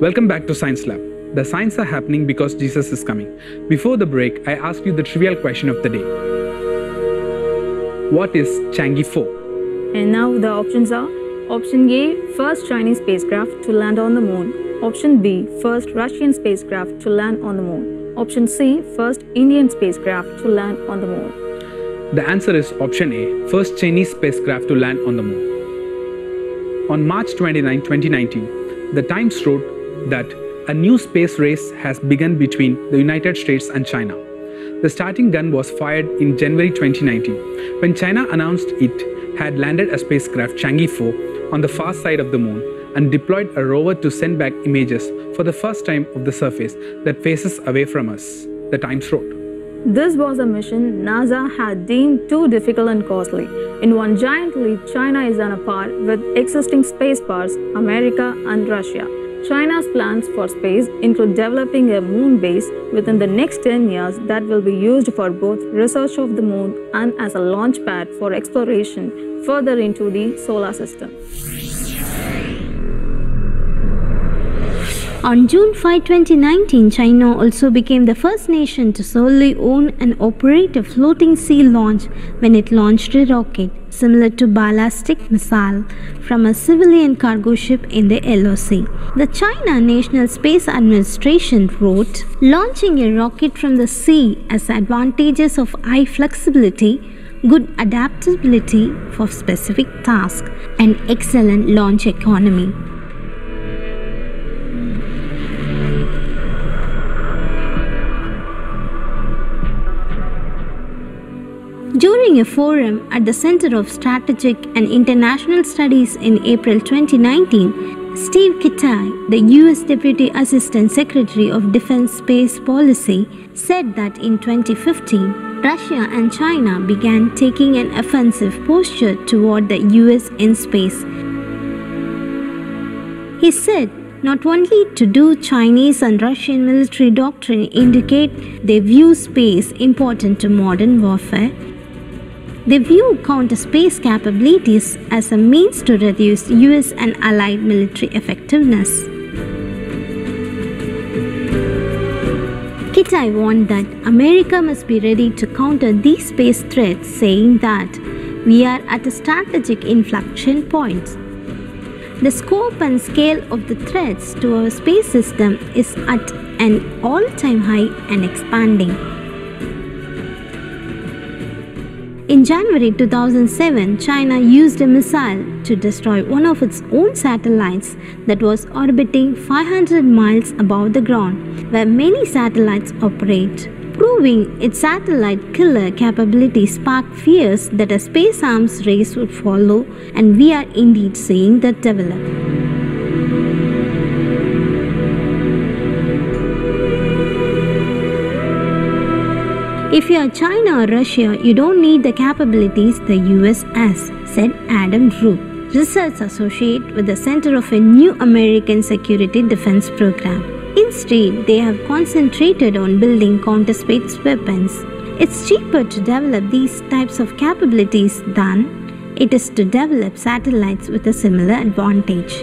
Welcome back to Science Lab. The science are happening because Jesus is coming. Before the break, I asked you the trivial question of the day. What is Chang'e 4? And now the options are: Option A, first Chinese spacecraft to land on the moon. Option B, first Russian spacecraft to land on the moon. Option C, first Indian spacecraft to land on the moon. The answer is option A, first Chinese spacecraft to land on the moon. On March 29, 2019, The Times wrote that a new space race has begun between the United States and China. The starting gun was fired in January 2019, when China announced it had landed a spacecraft Chang'e 4 on the far side of the moon and deployed a rover to send back images for the first time of the surface that faces away from us, The Times wrote. This was a mission NASA had deemed too difficult and costly. In one giant leap, China is on a par with existing space powers, America and Russia. China's plans for space include developing a moon base within the next 10 years that will be used for both research of the moon and as a launch pad for exploration further into the solar system. On June 5, 2019, China also became the first nation to solely own and operate a floating sea launch when it launched a rocket, similar to ballistic missile, from a civilian cargo ship in the LOC. The China National Space Administration wrote, "Launching a rocket from the sea has advantages of high flexibility, good adaptability for specific tasks, and excellent launch economy." During a forum at the Center of Strategic and International Studies in April 2019, Steve Kittai, the U.S. Deputy Assistant Secretary of Defense Space Policy, said that in 2015, Russia and China began taking an offensive posture toward the U.S. in space. He said, "Not only to do Chinese and Russian military doctrine indicate they view space important to modern warfare, they view counter space capabilities as a means to reduce US and allied military effectiveness." Kittai warned that America must be ready to counter these space threats, saying that we are at a strategic inflection point. The scope and scale of the threats to our space system is at an all-time high and expanding. In January 2007, China used a missile to destroy one of its own satellites that was orbiting 500 miles above the ground, where many satellites operate. Proving its satellite killer capability sparked fears that a space arms race would follow, and we are indeed seeing that develop. "If you are China or Russia, you don't need the capabilities the US has," said Adam Ruth, research associate with the Center of a New American Security Defense Program. Instead, they have concentrated on building counter-space weapons. It's cheaper to develop these types of capabilities than it is to develop satellites with a similar advantage.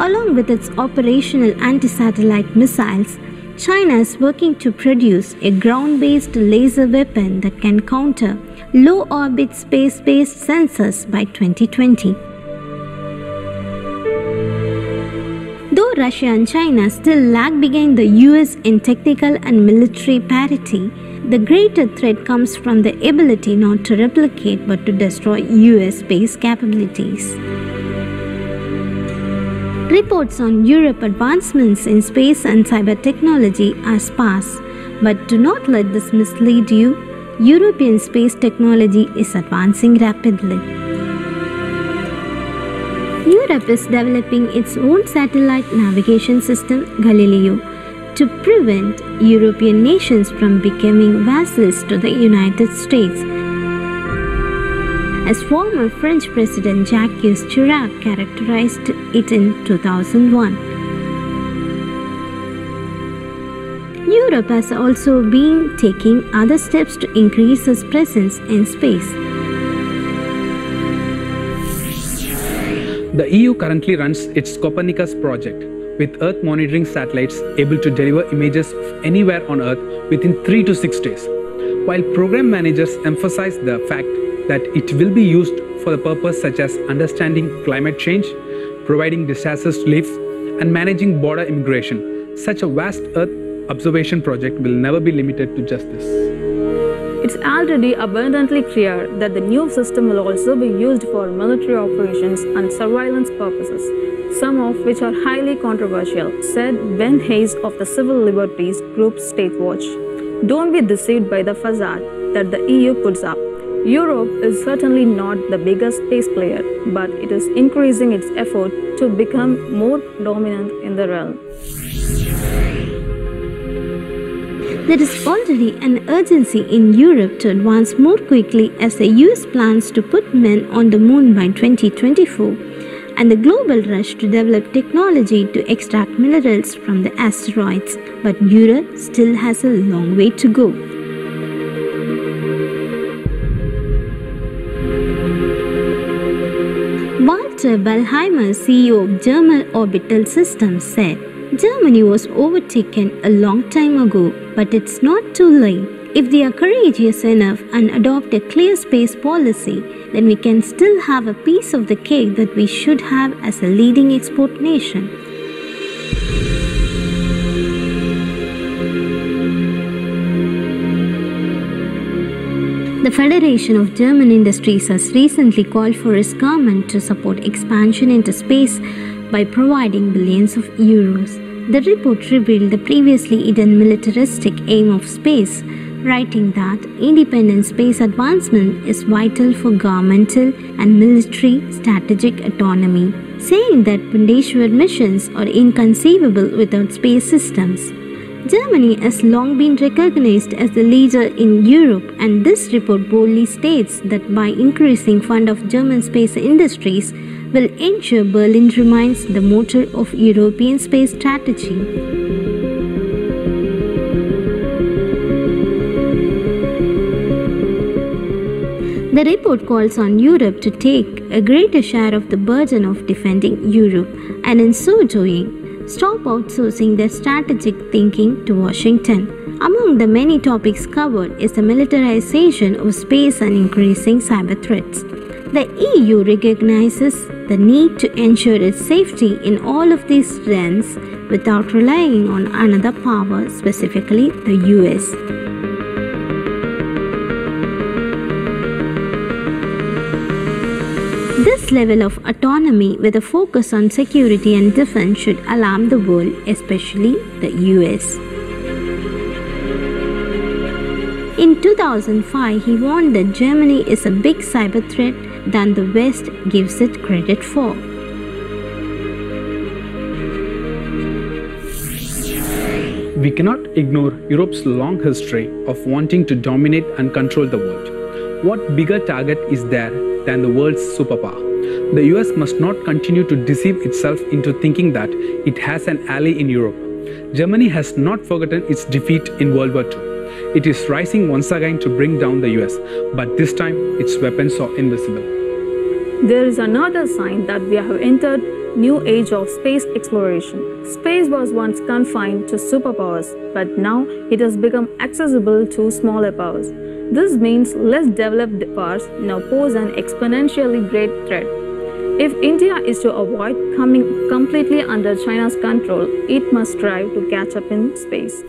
Along with its operational anti-satellite missiles, China is working to produce a ground-based laser weapon that can counter low-orbit space-based sensors by 2020. Though Russia and China still lag behind the US in technical and military parity, the greater threat comes from the ability not to replicate but to destroy US space capabilities. Reports on Europe's advancements in space and cyber technology are sparse, but do not let this mislead you. European space technology is advancing rapidly. Europe is developing its own satellite navigation system, Galileo, to prevent European nations from becoming vassals to the United States, as former French President Jacques Chirac characterized it in 2001. Europe has also been taking other steps to increase its presence in space. The EU currently runs its Copernicus project, with Earth monitoring satellites able to deliver images of anywhere on Earth within 3 to 6 days, while program managers emphasize the fact that it will be used for the purpose such as understanding climate change, providing disaster relief, and managing border immigration. Such a vast Earth observation project will never be limited to just this. It's already abundantly clear that the new system will also be used for military operations and surveillance purposes, some of which are highly controversial, said Ben Hayes of the civil liberties group Statewatch. Don't be deceived by the facade that the EU puts up. Europe is certainly not the biggest space player, but it is increasing its effort to become more dominant in the realm. There is already an urgency in Europe to advance more quickly as the US plans to put men on the moon by 2024, and the global rush to develop technology to extract minerals from the asteroids. But Europe still has a long way to go. Walter Ballheimer, CEO of German Orbital Systems, said, Germany was overtaken a long time ago, but it's not too late. If they are courageous enough and adopt a clear space policy, then we can still have a piece of the cake that we should have as a leading export nation. The Federation of German Industries has recently called for its government to support expansion into space by providing billions of euros. The report revealed the previously hidden militaristic aim of space, writing that independent space advancement is vital for governmental and military strategic autonomy, saying that Bundeswehr missions are inconceivable without space systems. Germany has long been recognized as the leader in Europe, and this report boldly states that by increasing fund of German space industries will ensure Berlin remains the motor of European space strategy. The report calls on Europe to take a greater share of the burden of defending Europe, and in so doing, stop outsourcing their strategic thinking to Washington. Among the many topics covered is the militarization of space and increasing cyber threats. The EU recognizes the need to ensure its safety in all of these realms without relying on another power, specifically the US. This level of autonomy with a focus on security and defense should alarm the world, especially the US. In 2005, he warned that Germany is a big cyber threat than the West gives it credit for. We cannot ignore Europe's long history of wanting to dominate and control the world. What bigger target is there than the world's superpower? The US must not continue to deceive itself into thinking that it has an ally in Europe. Germany has not forgotten its defeat in World War II. It is rising once again to bring down the US, but this time its weapons are invisible. There is another sign that we have entered new age of space exploration. Space was once confined to superpowers, but now it has become accessible to smaller powers. This means less developed powers now pose an exponentially great threat. If India is to avoid coming completely under China's control, it must strive to catch up in space.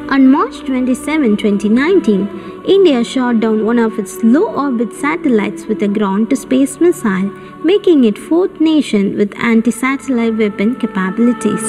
On March 27, 2019, India shot down one of its low-orbit satellites with a ground-to-space missile, making it fourth nation with anti-satellite weapon capabilities.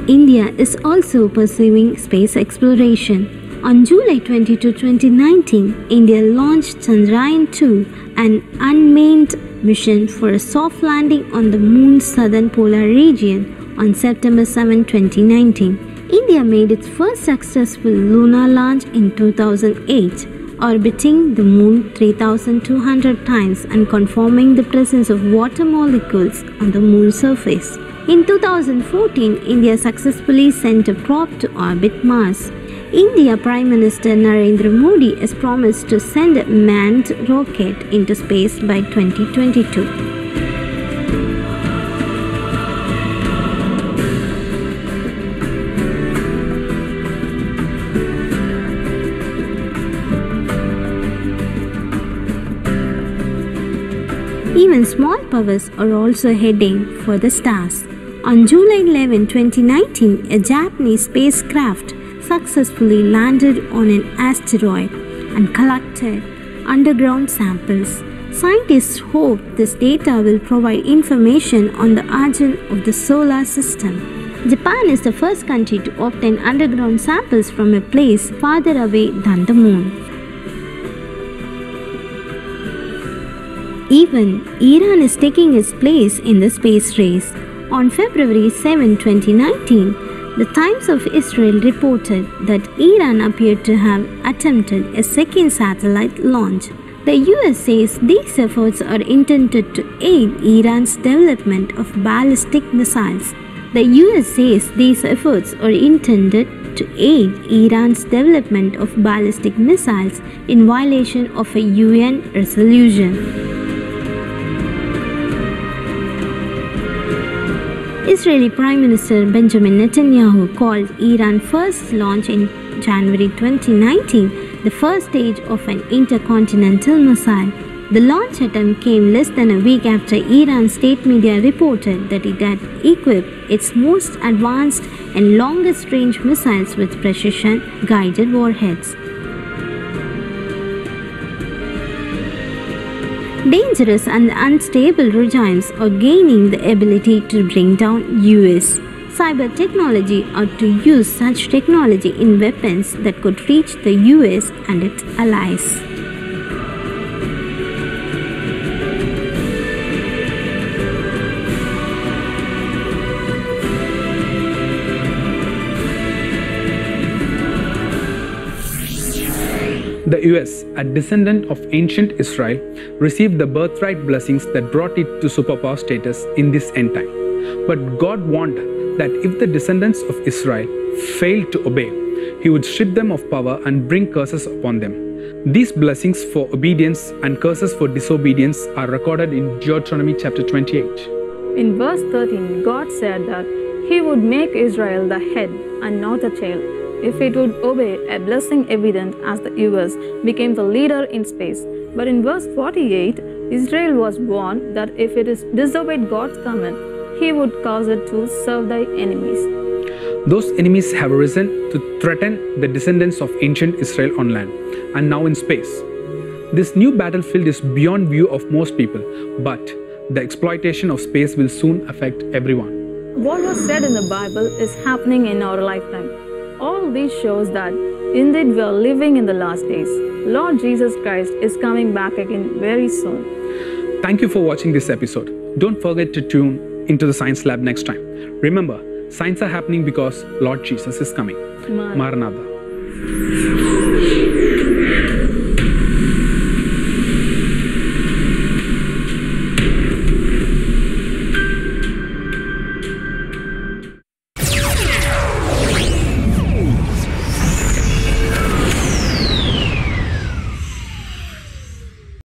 India is also pursuing space exploration. On July 22, 2019, India launched Chandrayaan-2, an unmanned mission for a soft landing on the moon's southern polar region, on September 7, 2019. India made its first successful lunar launch in 2008, orbiting the moon 3,200 times and confirming the presence of water molecules on the moon's surface. In 2014, India successfully sent a probe to orbit Mars. India Prime Minister Narendra Modi has promised to send a manned rocket into space by 2022. Even small powers are also heading for the stars. On July 11, 2019, a Japanese spacecraft successfully landed on an asteroid and collected underground samples. Scientists hope this data will provide information on the origin of the solar system. Japan is the first country to obtain underground samples from a place farther away than the moon. Even Iran is taking its place in the space race. On February 7, 2019, the Times of Israel reported that Iran appeared to have attempted a second satellite launch. The US says these efforts are intended to aid Iran's development of ballistic missiles. The US says these efforts are intended to aid Iran's development of ballistic missiles in violation of a UN resolution. Israeli Prime Minister Benjamin Netanyahu called Iran's first launch in January 2019 the first stage of an intercontinental missile. The launch attempt came less than a week after Iran's state media reported that it had equipped its most advanced and longest-range missiles with precision-guided warheads. Dangerous and unstable regimes are gaining the ability to bring down US cyber technology or to use such technology in weapons that could reach the US and its allies. The US, a descendant of ancient Israel, received the birthright blessings that brought it to superpower status in this end time. But God warned that if the descendants of Israel failed to obey, He would strip them of power and bring curses upon them. These blessings for obedience and curses for disobedience are recorded in Deuteronomy chapter 28. In verse 13, God said that He would make Israel the head and not the tail. If it would obey, a blessing evident as the US became the leader in space. But in verse 48, Israel was warned that if it is disobeyed God's command, He would cause it to serve thy enemies. Those enemies have arisen to threaten the descendants of ancient Israel on land and now in space. This new battlefield is beyond view of most people, but the exploitation of space will soon affect everyone. What was said in the Bible is happening in our lifetime. All this shows that indeed we are living in the last days. Lord Jesus Christ is coming back again very soon. Thank you for watching this episode. Don't forget to tune into the Science Lab next time. Remember, signs are happening because Lord Jesus is coming. Maranatha.